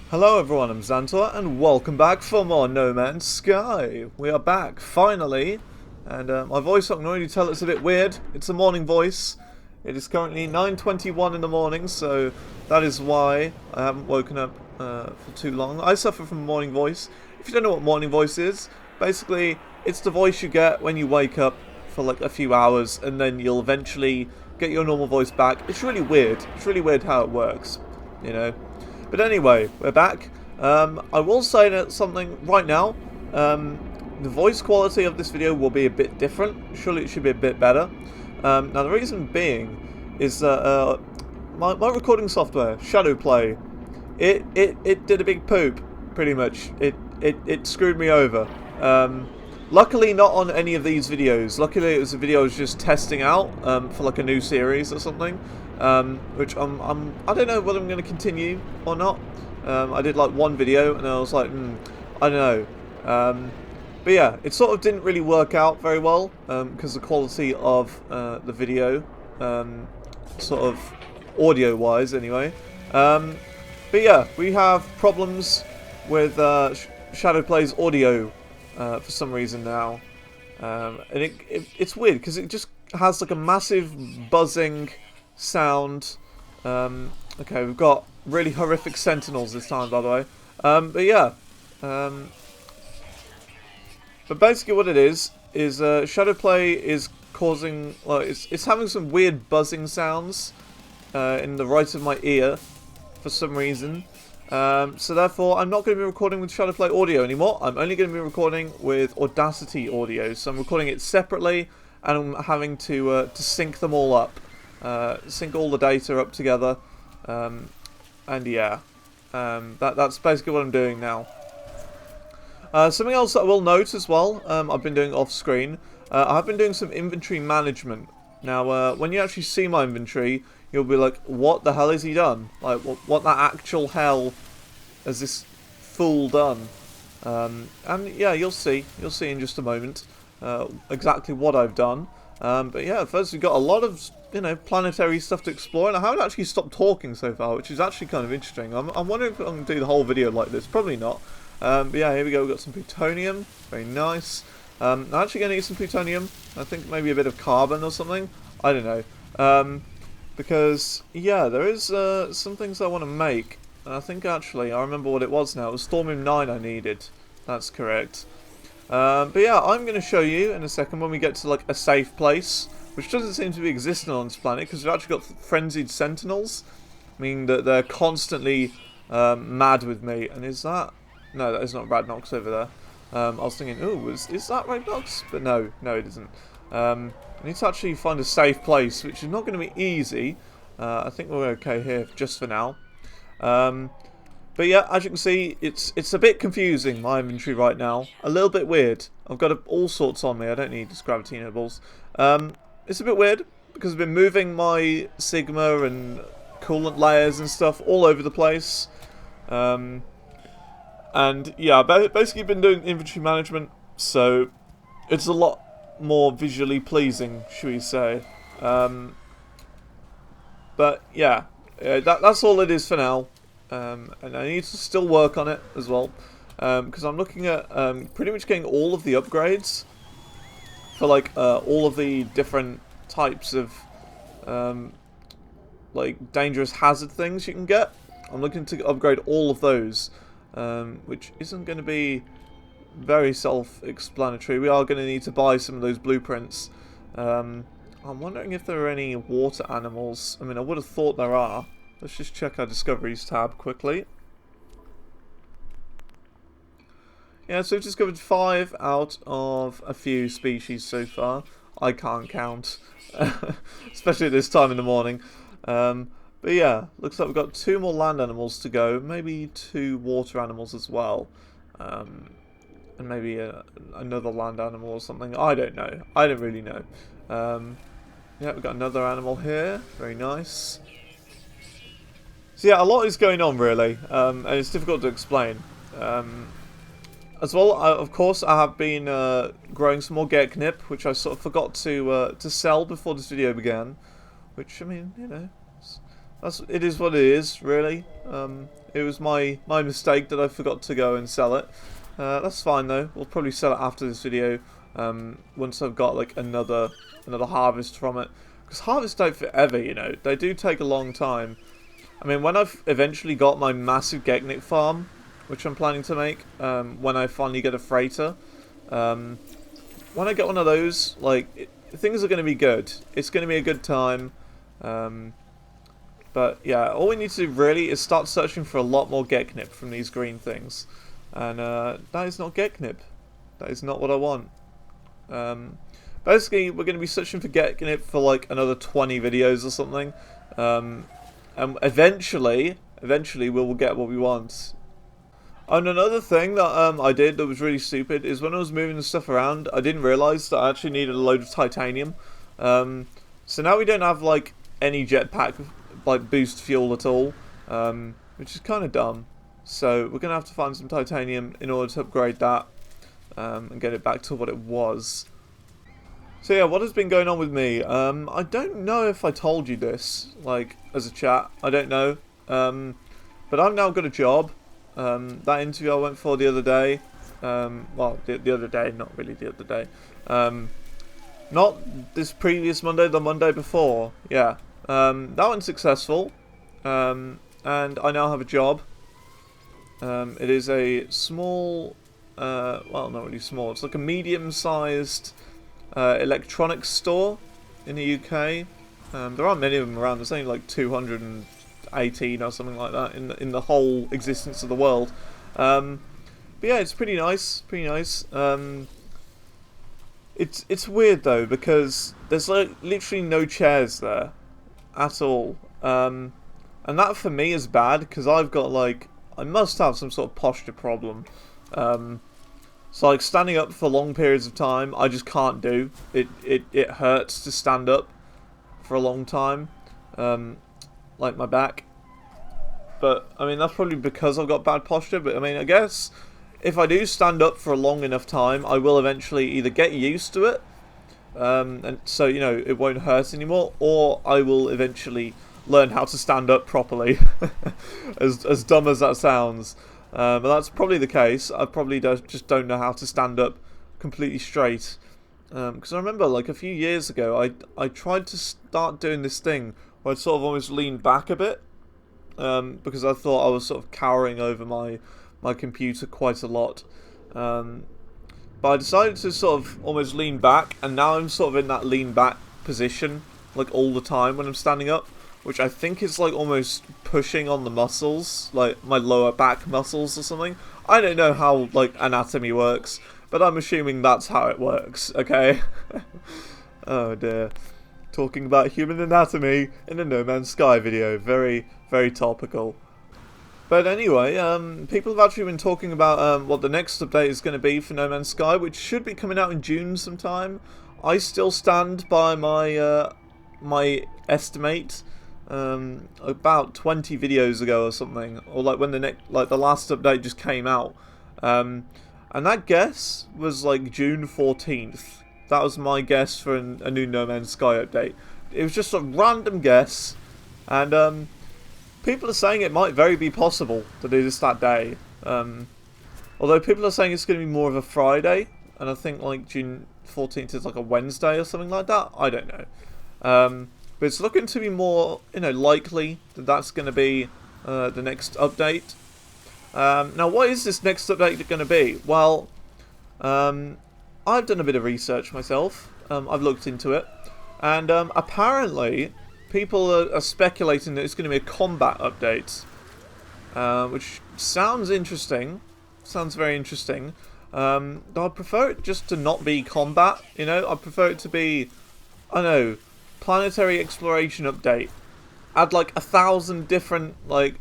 Hello everyone, I'm Zantor, and welcome back for more No Man's Sky. We are back, finally, and my voice, I can already tell it's a bit weird. It's a morning voice. It is currently 9:21 in the morning, so that is why I haven't woken up for too long. I suffer from morning voice. If you don't know what morning voice is, basically, it's the voice you get when you wake up for like a few hours, and then you'll eventually get your normal voice back. It's really weird. It's really weird how it works, you know. But anyway, we're back. I will say that something right now. The voice quality of this video will be a bit different. Surely it should be a bit better. Now the reason being is that my recording software, shadowplay, it did a big poop. Pretty much, it screwed me over. Luckily, not on any of these videos. Luckily, it was a video I was just testing out for like a new series or something. Which I don't know whether I'm going to continue or not. I did like one video and I was like, I don't know. But yeah, it sort of didn't really work out very well because the quality of the video, sort of audio-wise anyway. But yeah, we have problems with Shadowplay's audio for some reason now. And it's weird because it just has like a massive buzzing sound. Okay, we've got really horrific sentinels this time, by the way. But yeah, but basically what it is Shadowplay is causing, well, it's having some weird buzzing sounds in the right of my ear for some reason. So therefore, I'm not going to be recording with Shadowplay audio anymore. I'm only going to be recording with Audacity audio. So I'm recording it separately, and I'm having to sync them all up. Sync all the data up together, and yeah, that's basically what I'm doing now. Something else that I will note as well, I've been doing off screen, I've been doing some inventory management. Now, when you actually see my inventory, you'll be like, what the hell has he done? Like, what the actual hell has this fool done? And yeah, you'll see in just a moment exactly what I've done. But yeah, first we've got a lot of, planetary stuff to explore, and I haven't actually stopped talking so far, which is actually kind of interesting. I'm wondering if I'm going to do the whole video like this. Probably not. But yeah, here we go. We've got some plutonium. Very nice. I'm actually going to need some plutonium. I think maybe a bit of carbon or something. I don't know. Because, yeah, there is some things I want to make. And I think actually, I remember what it was now. It was Thorium 9 I needed. That's correct. But yeah, I'm going to show you in a second when we get to like a safe place, which doesn't seem to be existing on this planet because we've actually got frenzied sentinels, meaning that they're constantly mad with me. And is that? No, that is not Radnox over there. I was thinking, ooh, is that Radnox? But no, it isn't. I need to actually find a safe place, which is not going to be easy. I think we're okay here just for now. But yeah, as you can see, it's a bit confusing, my inventory right now. A little bit weird. I've got all sorts on me. I don't need this gravity nobles. It's a bit weird because I've been moving my Sigma and coolant layers and stuff all over the place. And yeah, basically been doing inventory management, so it's a lot more visually pleasing, should we say. But yeah, that's all it is for now. And I need to still work on it as well, because I'm looking at pretty much getting all of the upgrades for like all of the different types of like dangerous hazard things you can get. I'm looking to upgrade all of those, which isn't going to be very self-explanatory. We are going to need to buy some of those blueprints. I'm wondering if there are any water animals. I mean, I would have thought there are. Let's just check our Discoveries tab quickly. Yeah, so we've discovered 5 out of a few species so far. I can't count, especially at this time in the morning. But yeah, looks like we've got 2 more land animals to go, maybe 2 water animals as well. And maybe another land animal or something. I don't know. I don't really know. Yeah, we've got another animal here. Very nice. So yeah, a lot is going on really, and it's difficult to explain. As well, of course, I have been growing some more Geknip, which I sort of forgot to sell before this video began. Which, I mean, it is what it is, really. It was my mistake that I forgot to go and sell it. That's fine though. We'll probably sell it after this video. Once I've got like another harvest from it, because harvests take forever. You know, they do take a long time. I mean, when I've eventually got my massive Geknik farm, which I'm planning to make, when I finally get a freighter, when I get one of those, like things are going to be good. It's going to be a good time. But yeah, all we need to do really is start searching for a lot more Geknip from these green things. And that is not Geknip. That is not what I want. Basically, we're going to be searching for Geknip for like another 20 videos or something. And eventually we will get what we want. And another thing that I did that was really stupid is when I was moving the stuff around, I didn't realise that I actually needed a load of titanium. So now we don't have like any jetpack like boost fuel at all, which is kind of dumb. So we're gonna have to find some titanium in order to upgrade that and get it back to what it was. So yeah, what has been going on with me? I don't know if I told you this, like as a chat. I don't know, but I've now got a job. That interview I went for the other day. Well, the other day, not really the other day. Not this previous Monday, the Monday before. Yeah. That one's successful, and I now have a job. It is a small, well, not really small, it's like a medium-sized electronics store in the UK. There aren't many of them around, there's only like 218 or something like that in the whole existence of the world. But yeah, it's pretty nice, It's weird though, because there's like literally no chairs there at all, and that for me is bad because I've got like, I must have some sort of posture problem. So like standing up for long periods of time I just can't do. It hurts to stand up for a long time, like my back. But I mean, that's probably because I've got bad posture. But I mean, I guess if I do stand up for a long enough time, I will eventually either get used to it, and so, you know, it won't hurt anymore, or I will eventually learn how to stand up properly. as dumb as that sounds, but that's probably the case. I probably just don't know how to stand up completely straight, because I remember like a few years ago I tried to start doing this thing where I'd sort of almost lean back a bit, because I thought I was sort of cowering over my computer quite a lot. But I decided to sort of almost lean back, and now I'm sort of in that lean back position like all the time when I'm standing up, which I think is like almost pushing on the muscles, like my lower back muscles or something. I don't know how like anatomy works, but I'm assuming that's how it works, okay? Oh dear. Talking about human anatomy in a No Man's Sky video. Very, very topical. But anyway, people have actually been talking about what the next update is going to be for No Man's Sky, which should be coming out in June sometime. I still stand by my my estimate about 20 videos ago or something, or like when the last update just came out, and that guess was like June 14th. That was my guess for a new No Man's Sky update. It was just a random guess, and people are saying it might very be possible to do this that day. Although people are saying it's going to be more of a Friday, and I think like June 14th is like a Wednesday or something like that. I don't know. But it's looking to be more, you know, likely that that's going to be the next update. Now, what is this next update going to be? Well, I've done a bit of research myself. I've looked into it, and apparently people are speculating that it's going to be a combat update, which sounds interesting. Sounds very interesting. I'd prefer it just to not be combat, you know. I'd prefer it to be, I don't know, planetary exploration update. Add like 1,000 different, like,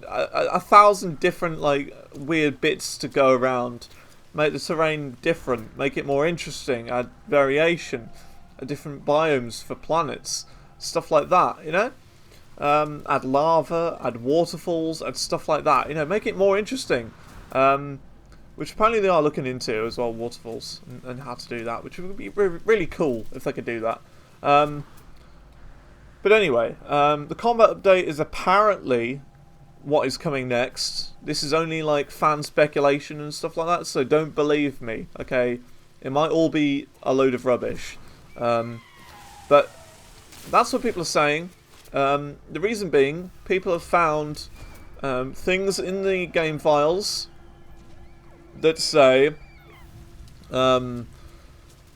a thousand different, like, weird bits to go around. Make the terrain different, make it more interesting, add variation, different biomes for planets, stuff like that, you know? Add lava, add waterfalls, add stuff like that, you know, make it more interesting. Which apparently they are looking into as well, waterfalls, and how to do that, which would be really cool if they could do that. But anyway, the combat update is apparently what is coming next. This is only like fan speculation and stuff like that, so don't believe me, okay? It might all be a load of rubbish. But that's what people are saying. The reason being, people have found things in the game files that say,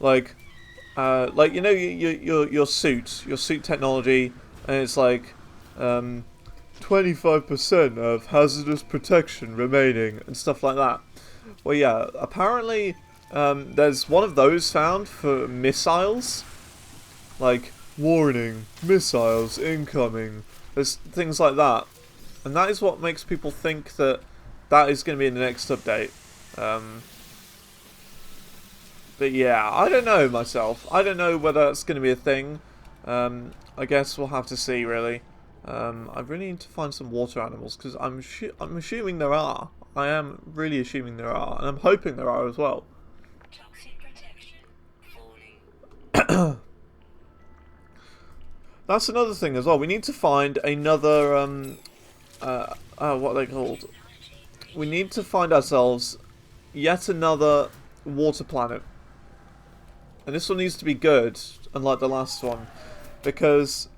like you know your suit technology, and it's like 25% of hazardous protection remaining and stuff like that. Well, yeah, apparently there's one of those found for missiles, like warning, missiles incoming. There's things like that, and that is what makes people think that that is going to be in the next update. But yeah, I don't know myself. I don't know whether that's going to be a thing. I guess we'll have to see, really. I really need to find some water animals, because I'm assuming there are. I am really assuming there are, and I'm hoping there are as well. Toxic protection falling. That's another thing as well. We need to find another, what are they called? We need to find ourselves yet another water planet. And this one needs to be good, unlike the last one, because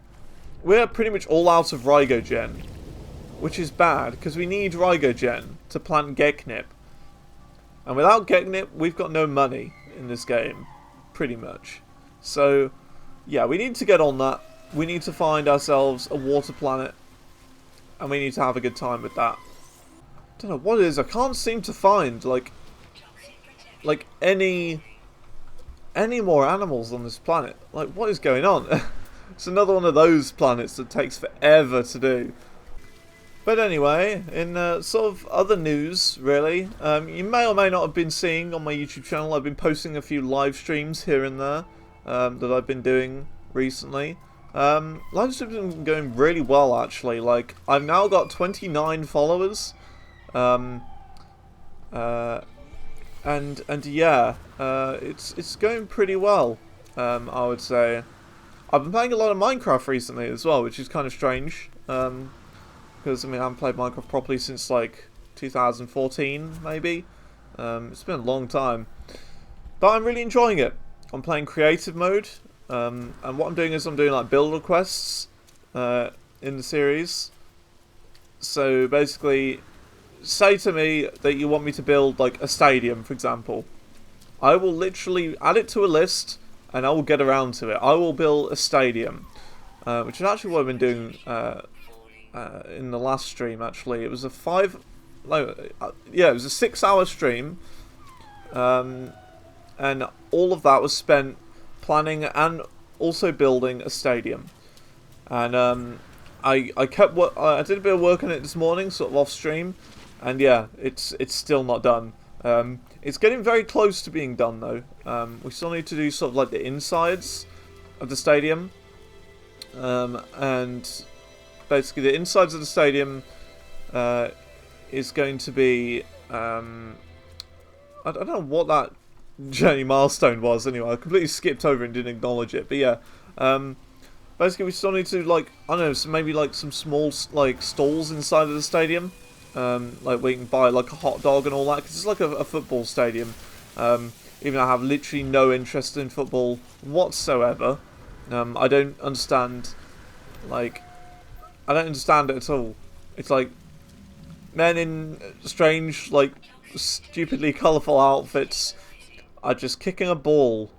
we're pretty much all out of Rygogen, which is bad, because we need Rygogen to plant Geknip. And without Geknip, we've got no money in this game, pretty much. So, yeah, we need to get on that. We need to find ourselves a water planet, and we need to have a good time with that. I don't know what it is, I can't seem to find, like any more animals on this planet. Like, what is going on? It's another one of those planets that takes forever to do. But anyway, in sort of other news, really, you may or may not have been seeing on my YouTube channel, I've been posting a few live streams here and there that I've been doing recently. Live streams have been going really well, actually. Like, I've now got 29 followers. And yeah, it's going pretty well, I would say. I've been playing a lot of Minecraft recently as well, which is kind of strange, because I mean I haven't played Minecraft properly since like 2014 maybe. It's been a long time, but I'm really enjoying it. I'm playing creative mode, and what I'm doing is I'm doing like build requests in the series. So basically, say to me that you want me to build like a stadium, for example. I will literally add it to a list, and I will get around to it. I will build a stadium, which is actually what I've been doing in the last stream. Actually, it was a it was a 6-hour stream, and all of that was spent planning and also building a stadium. And I did a bit of work on it this morning, sort of off stream. And yeah, it's still not done. It's getting very close to being done though. We still need to do sort of like the insides of the stadium. And basically the insides of the stadium is going to be... I don't know what that journey milestone was anyway. I completely skipped over and didn't acknowledge it. But yeah, basically we still need to like, I don't know, so maybe like some small like stalls inside of the stadium. Like where you can buy like a hot dog and all that, because it's like a football stadium. Even though I have literally no interest in football whatsoever. I don't understand, like, I don't understand it at all. It's like men in strange, like, stupidly colourful outfits are just kicking a ball.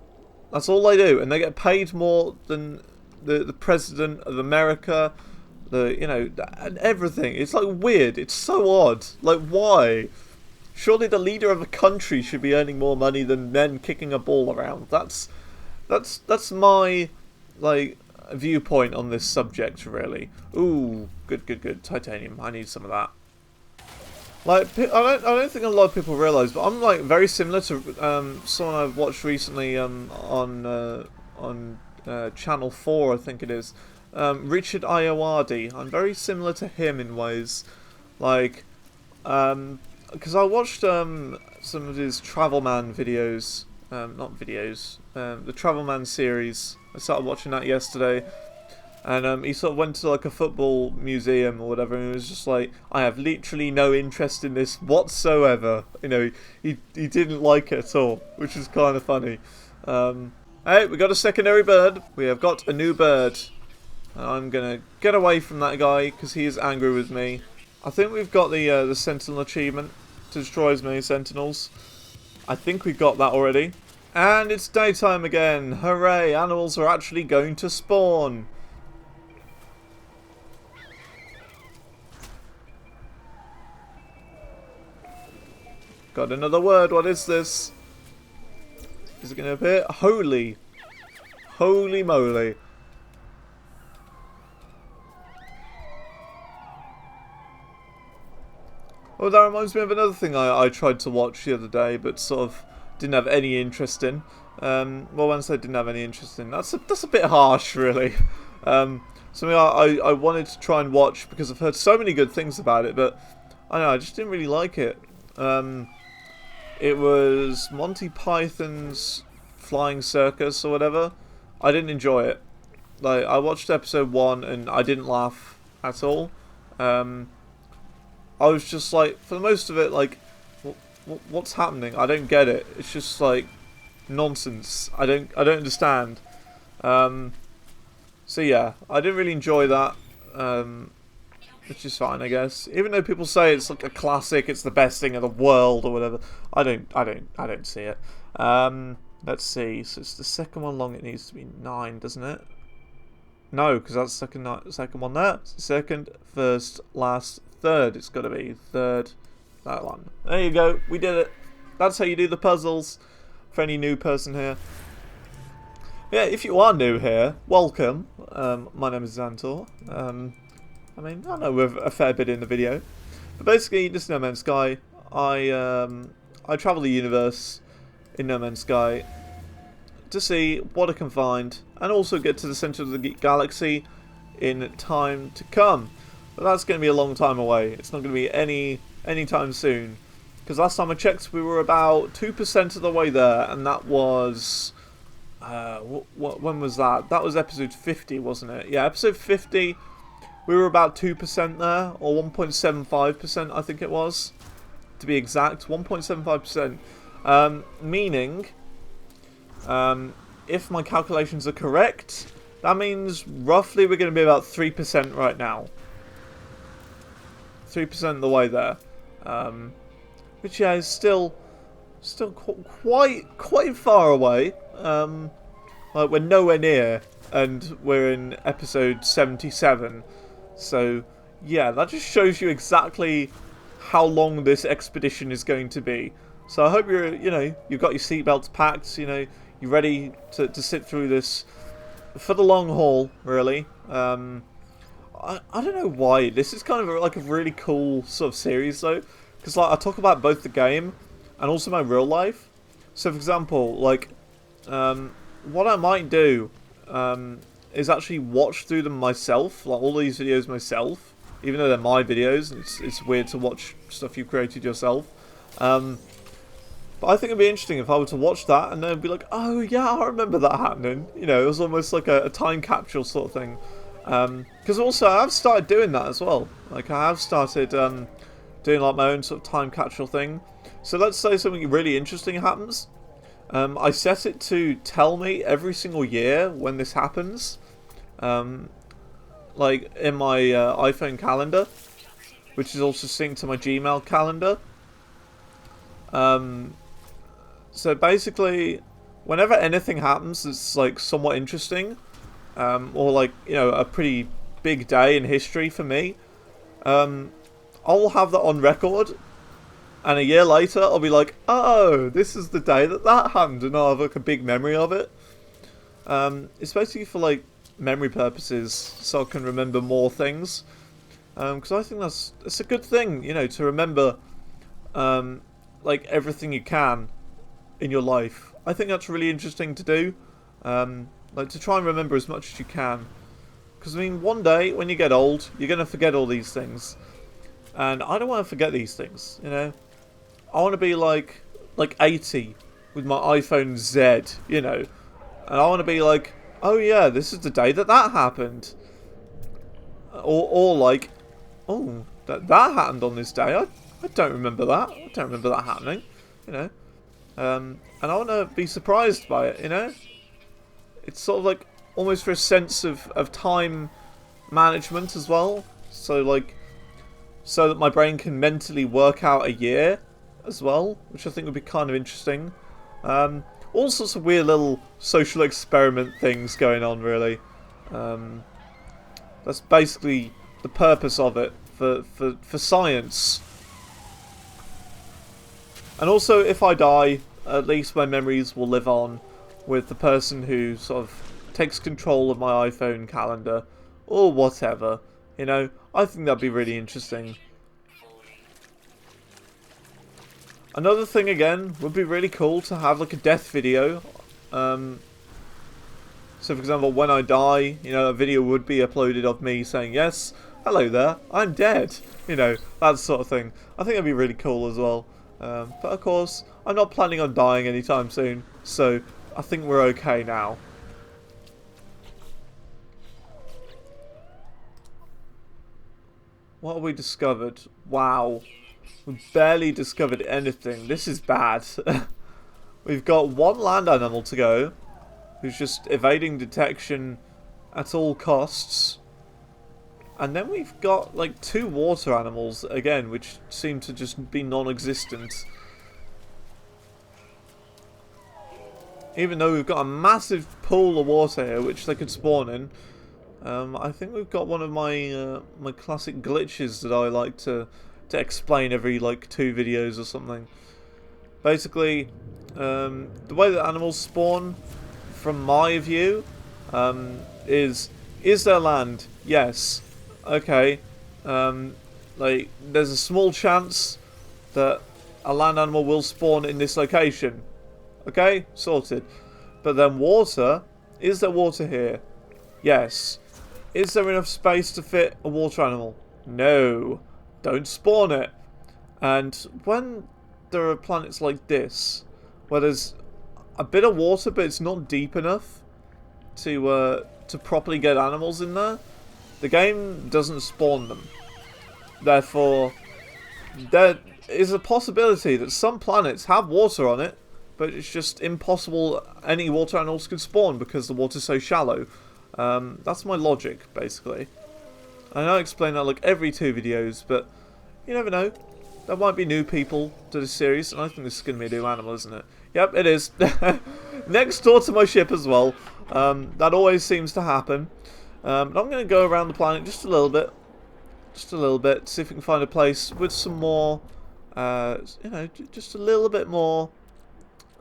That's all they do, and they get paid more than the president of America. And everything. It's like weird. It's so odd. Like, why? Surely the leader of a country should be earning more money than men kicking a ball around. That's my like viewpoint on this subject, really. Ooh, good. Titanium. I need some of that. Like, I don't think a lot of people realise, but I'm like very similar to someone I've watched recently on Channel 4, I think it is. Richard Ayoade. I'm very similar to him in ways, like, because I watched some of his Travelman videos, the Travelman series. I started watching that yesterday, And he sort of went to like a football museum or whatever, and he was just like, I have literally no interest in this whatsoever. You know, he didn't like it at all, which is kind of funny. Hey, we got a secondary bird. We have got a new bird. I'm gonna get away from that guy because he is angry with me. I think we've got the Sentinel achievement to destroy as many Sentinels. I think we got that already. And it's daytime again. Hooray! Animals are actually going to spawn. Got another word. What is this? Is it going to appear? Holy. Holy moly. Oh, that reminds me of another thing I tried to watch the other day, but sort of didn't have any interest in. Well, when I say didn't have any interest in, that's a bit harsh, really. Something I wanted to try and watch because I've heard so many good things about it, but I don't know, I just didn't really like it. It was Monty Python's Flying Circus or whatever. I didn't enjoy it. Like, I watched episode 1 and I didn't laugh at all. I was just like, for the most of it, like, what's happening? I don't get it. It's just like nonsense. I don't understand. So yeah, I didn't really enjoy that. Which is fine, I guess. Even though people say it's like a classic, it's the best thing in the world or whatever. I don't see it. Let's see. So it's the second one long. It needs to be 9, doesn't it? No, because that's the second one there. Second, first, last, third. It's got to be third. That one. There you go. We did it. That's how you do the puzzles. For any new person here. Yeah, if you are new here, welcome. My name is Zantor. I mean, I know we're a fair bit in the video, but basically, this is No Man's Sky. I travel the universe in No Man's Sky to see what I can find, and also get to the center of the galaxy in time to come. But that's going to be a long time away. It's not going to be any time soon, because last time I checked, we were about 2% of the way there, and that was when was that? That was episode 50, wasn't it? Yeah, episode 50. We were about 2% there, or 1.75%, I think it was, to be exact. 1.75%. Meaning, if my calculations are correct, that means roughly we're going to be about 3% right now. 3% of the way there. Which, yeah, is still quite far away. Like, we're nowhere near, and we're in episode 77. So, yeah, that just shows you exactly how long this expedition is going to be. So I hope you've got your seatbelts packed, you're ready to sit through this for the long haul, really. I don't know why. This is kind of like a really cool sort of series, though. Because, like, I talk about both the game and also my real life. So, for example, like, what I might do is actually watch through them myself, like all these videos myself, even though they're my videos. It's weird to watch stuff you created yourself. But I think it'd be interesting if I were to watch that and then be like, oh yeah, I remember that happening. It was almost like a time capsule sort of thing. Because also I've started doing that as well. Like, I have started doing like my own sort of time capsule thing. So let's say something really interesting happens. I set it to tell me every single year when this happens. Like in my iPhone calendar, which is also synced to my Gmail calendar. So basically, whenever anything happens that's like somewhat interesting, or like, a pretty big day in history for me, I'll have that on record. And a year later, I'll be like, oh, this is the day that happened, and I'll have like a big memory of it. It's basically for like memory purposes, so I can remember more things. Because I think that's a good thing, to remember like everything you can in your life. I think that's really interesting to do. Like, to try and remember as much as you can. Because, I mean, one day, when you get old, you're going to forget all these things. And I don't want to forget these things, I want to be like 80 with my iPhone Z, And I want to be like, oh yeah, this is the day that happened. Or like, oh, that happened on this day. I don't remember that. I don't remember that happening. You know. And I want to be surprised by it. You know. It's sort of like almost for a sense of time management as well. So like, so that my brain can mentally work out a year as well, which I think would be kind of interesting. All sorts of weird little social experiment things going on, really. That's basically the purpose of it for science. And also, if I die, at least my memories will live on with the person who sort of takes control of my iPhone calendar or whatever. You know, I think that'd be really interesting. Another thing again would be really cool to have like a death video. So for example, when I die, you know, a video would be uploaded of me saying, yes, hello there, I'm dead. You know, that sort of thing. I think that'd be really cool as well. But of course, I'm not planning on dying anytime soon, so I think we're okay now. What have we discovered? Wow. We've barely discovered anything. This is bad. We've got one land animal to go, who's just evading detection at all costs. And then we've got like 2 water animals again, which seem to just be non-existent. Even though we've got a massive pool of water here, which they could spawn in. I think we've got one of my my classic glitches that I like to explain every like 2 videos or something. Basically, the way that animals spawn, from my view, is there land? Yes. Okay. Like, there's a small chance that a land animal will spawn in this location. Okay, sorted. But then water, is there water here? Yes. Is there enough space to fit a water animal? No. Don't spawn it. And when there are planets like this, where there's a bit of water but it's not deep enough to properly get animals in there, the game doesn't spawn them. Therefore, there is a possibility that some planets have water on it, but it's just impossible any water animals could spawn because the water's so shallow. That's my logic, basically. I know I explain that like every 2 videos, but you never know. There might be new people to this series, and I think this is going to be a new animal, isn't it? Yep, it is. Next door to my ship as well. That always seems to happen. But I'm going to go around the planet just a little bit. Just a little bit. See if we can find a place with some more, you know, just a little bit more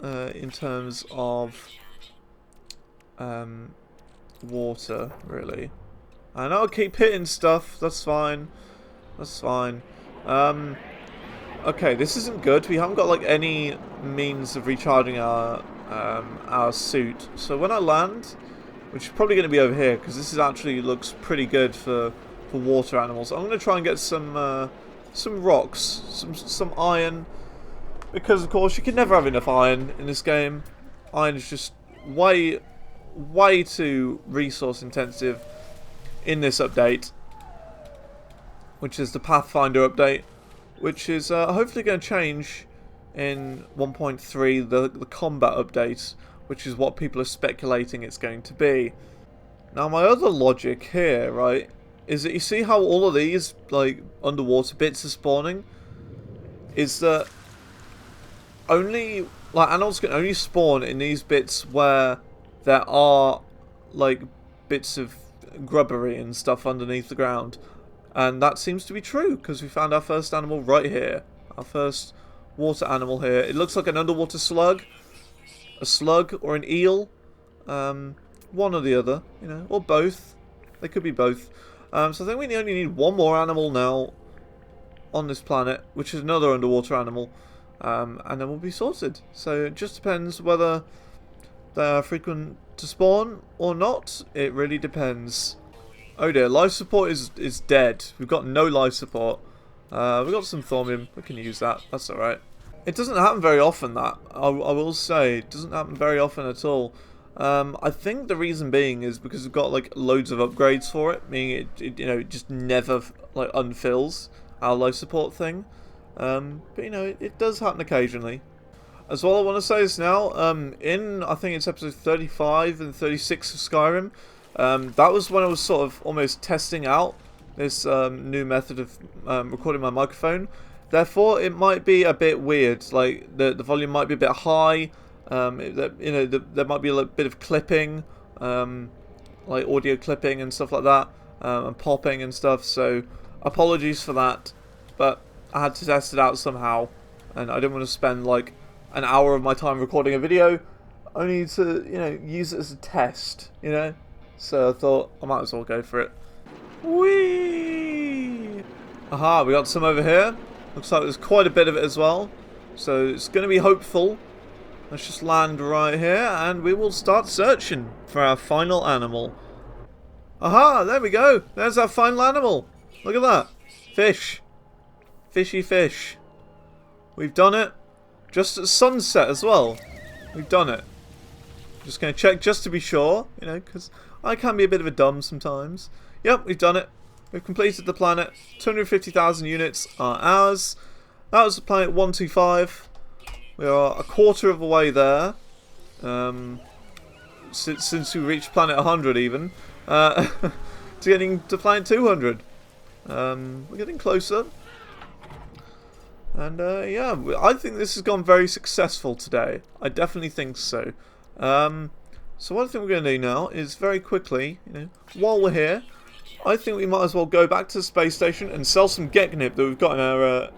in terms of water, really. I know I keep hitting stuff. That's fine. That's fine. Okay, this isn't good. We haven't got like any means of recharging our suit. So when I land, which is probably going to be over here, because this is actually looks pretty good for water animals. I'm going to try and get some rocks, some iron, because of course you can never have enough iron in this game. Iron is just way too resource intensive in this update, which is the Pathfinder update, which is hopefully going to change in 1.3, the combat update, which is what people are speculating it's going to be. Now my other logic here, right, is that you see how all of these like underwater bits are spawning? Is that only like animals can only spawn in these bits where there are like bits of grubbery and stuff underneath the ground. And that seems to be true, because we found our first animal right here. Our first water animal here. It looks like an underwater slug. A slug or an eel. One or the other, you know, or both. They could be both. So I think we only need one more animal now on this planet, which is another underwater animal. And then we'll be sorted. So it just depends whether they're frequent to spawn or not. It really depends. Oh dear, life support is dead. We've got no life support. We've got some thorium. We can use that. That's alright. It doesn't happen very often, that. I will say. It doesn't happen very often at all. I think the reason being is because we've got like loads of upgrades for it, meaning it just never like unfills our life support thing. But you know, it does happen occasionally. As well, I want to say this now. In I think it's episode 35 and 36 of Skyrim. That was when I was sort of almost testing out this new method of recording my microphone. Therefore, it might be a bit weird. Like the volume might be a bit high. There might be a bit of clipping, like audio clipping and stuff like that, and popping and stuff. So apologies for that, but I had to test it out somehow, and I didn't want to spend like an hour of my time recording a video only to, you know, use it as a test, you know. So I thought I might as well go for it. Whee! Aha, we got some over here. Looks like there's quite a bit of it as well. So it's going to be hopeful. Let's just land right here and we will start searching for our final animal. Aha, there we go. There's our final animal. Look at that. Fish. Fishy fish. We've done it. Just at sunset as well. We've done it. Just going to check just to be sure, you know, because I can be a bit of a dumb sometimes. Yep, we've done it. We've completed the planet. 250,000 units are ours. That was the planet 125. We are a quarter of the way there. Since we reached planet 100 even. To getting to planet 200. We're getting closer. And yeah, I think this has gone very successful today. I definitely think so. So what I think we're going to do now is very quickly, you know, while we're here, I think we might as well go back to the space station and sell some Geknip that we've got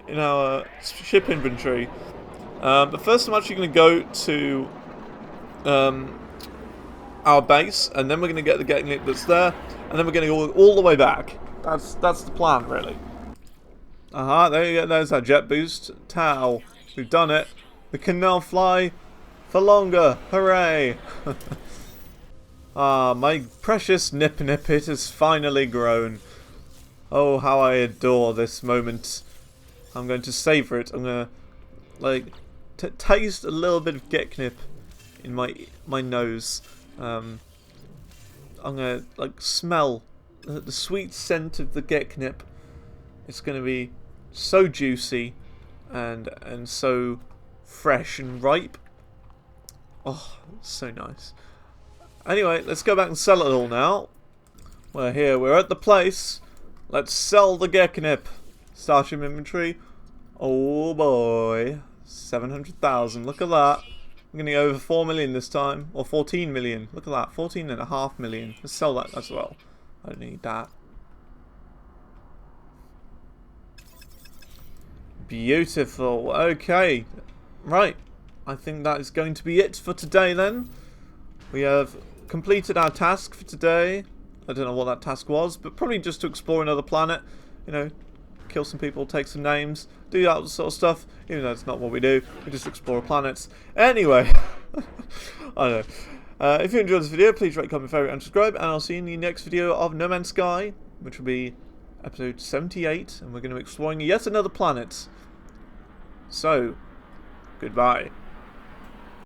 in our ship inventory. But first, I'm actually going to go to our base, and then we're going to get the Geknip that's there, and then we're going to go all the way back. That's the plan, really. Aha, there you go. There's our jet boost. Tau. We've done it. We can now fly for longer. Hooray! Ah, my precious Nip Nip, it has finally grown. Oh, how I adore this moment. I'm going to savour it. I'm going to, like, taste a little bit of Geknip in my nose. I'm going to, like, smell the sweet scent of the Geknip. It's going to be so juicy and so fresh and ripe. Oh, so nice. Anyway, let's go back and sell it all now. We're here. We're at the place. Let's sell the Geknip. Starship inventory. Oh boy. 700,000. Look at that. I'm going to go over 4 million this time. Or 14 million. Look at that. 14.5 million. Let's sell that as well. I don't need that. Beautiful. Okay. Right. I think that is going to be it for today then. We have completed our task for today. I don't know what that task was, but probably just to explore another planet. You know, kill some people, take some names, do that sort of stuff. Even though it's not what we do. We just explore planets. Anyway. I don't know. If you enjoyed this video, please rate, comment, favourite, and subscribe. And I'll see you in the next video of No Man's Sky, which will be episode 78. And we're going to be exploring yet another planet. So, goodbye.